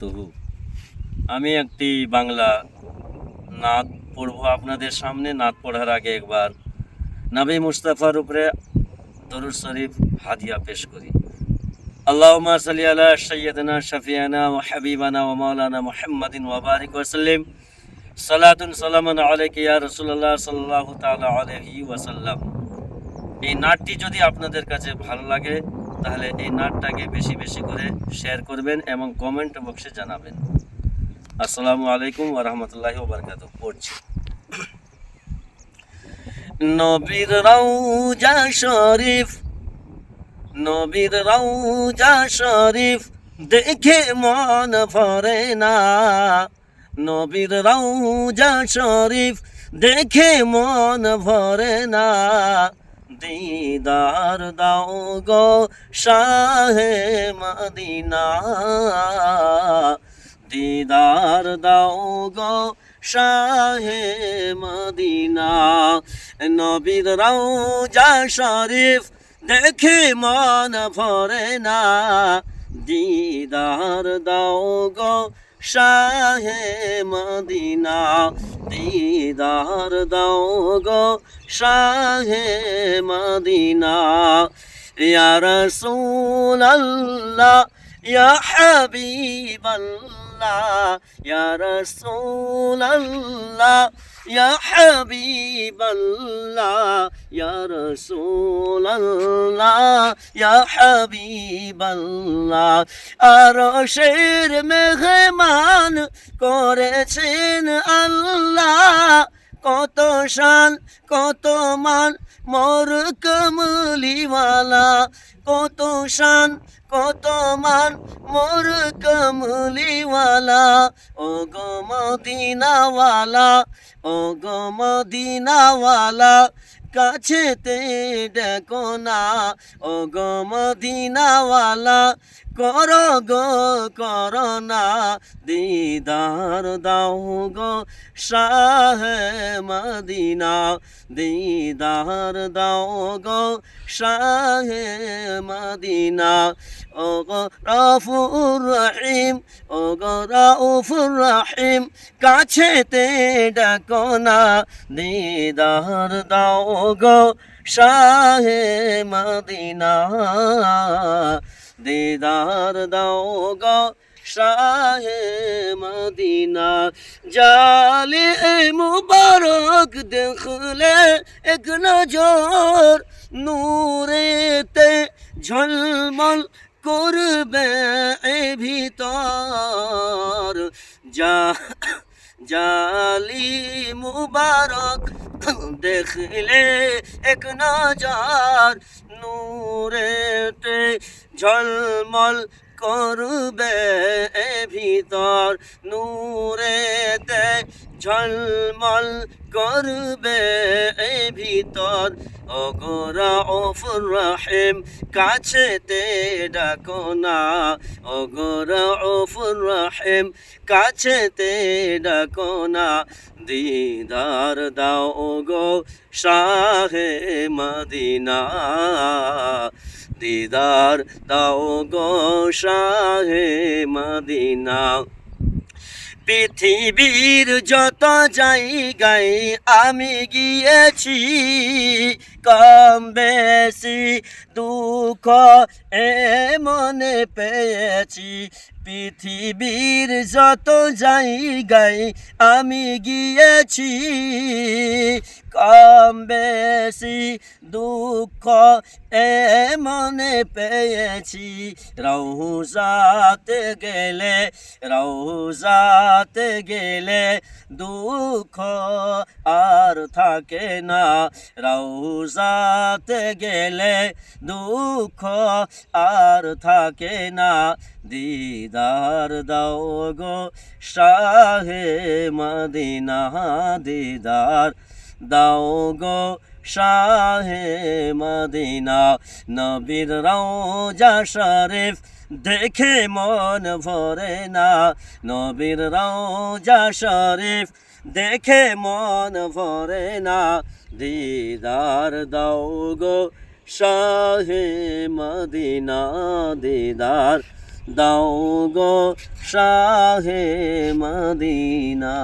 তহু আমি একটি বাংলা নাত পড়ব আপনাদের সামনে। নাত পড়ার আগে একবার নবী মুস্তাফার উপরে দরুদ শরীফ হাদিয়া পেশ করি। আল্লাহুম্মা সাল্লি আলা সাইয়্যিদিনা শাফিয়ানা ওয়া হাবিবানা ওয়া মাওলানা মুহাম্মাদিন ওয়া বারিক ওয়া সাল্লিম। সালাতুন সালামান আলাইকা ইয়া রাসূলুল্লাহ সাল্লাল্লাহু তাআলা আলাইহি ওয়া সাল্লাম। এই নাটটি যদি আপনাদের কাছে ভালো লাগে তাহলে এই নাটটাকে বেশি বেশি করে শেয়ার করবেন এবং কমেন্ট বক্সে জানাবেন। আসসালামু আলাইকুম ওয়া রাহমাতুল্লাহি ওয়া বারাকাতুহু। পড়ছি। নবীর রওজা শরীফ, নবীর রওজা শরীফ দেখে মন ভরে না। নবীর রওজা শরীফ দেখে মন ভরে না। দিদার দাও গো শাহে মদিনা, দিদার দাও গো শাহে মদিনা। নবীর রওজা শরীফ দেখে মন ভরে না। দিদার দাও গো শাহে মদিনা, দিদার দাও গো শাহে মদিনা। ইয়া রাসূলুল্লাহ ইয়া হাবিবাল্লাহ, ইয়া রাসূলুল্লাহ ইয়া হাবিবাল্লাহ, ইয়া রাসূলুল্লাহ ইয়া হাবিবাল্লাহ। আরশের মেহমান করেছেন আল্লাহ, কত শান কত মান মোর কমলিওয়ালা, কত শান কত মান মোর কমলিওয়ালা। ও গো মদিনাওয়ালা, ও গো মদিনাওয়ালা কাছেতে ডেকো না। ও গো মদিনাওয়ালা করো গো করো না। দিদার দাও গো শাহে মদিনা, দিদার দাও গো শাহে মদিনা। ও গো রাউফুর রহিম, ও গো রাউফুর রহিম কাছেতে ডাকো না। দিদার দাও গো শাহে মদিনা, দিদার দাও গো শাহে মদিনা। জালে মুবারক দেখলে এক নজর, নূরেতে ঝলমল করবে ভিতর। জালি মুবারক দেখলে এক নজর, নূরেতে ঝলমল করবে ভিতর, নূরেতে ঝলমল করবে ভিতর। ও গো রাউফুর রহিম কাছেতে ডাকো না। ও গো রাউফুর রহিম কাছেতে ডাকো না। দিদার দাও গো শাহে মদিনা, দিদার দাও গো শাহে মদিনা। পৃথিবীর যত জায়গায় আমি গিয়েছি, কম বেশি দুঃখ মনে পেয়েছি। পৃথিবীর যত জায়গায় আমি গিয়েছি, কম বেশি দুঃখ মনে পেয়েছি। রওজাতে গেলে, রওজাতে গেলে দুঃখ আর থাকে না। রওজাতে গেলে দুঃখ আর থাকে না। দিদার দাও গো শাহে মদিনা, দিদার দাও গো শাহে মদিনা। নবীর রওজা শরীফ দেখে মন ভরে না। নবীর রওজা শরীফ দেখে মন ভরে না। দিদার দাও গো শাহে মদিনা, দিদার দাও গো শাহে মদিনা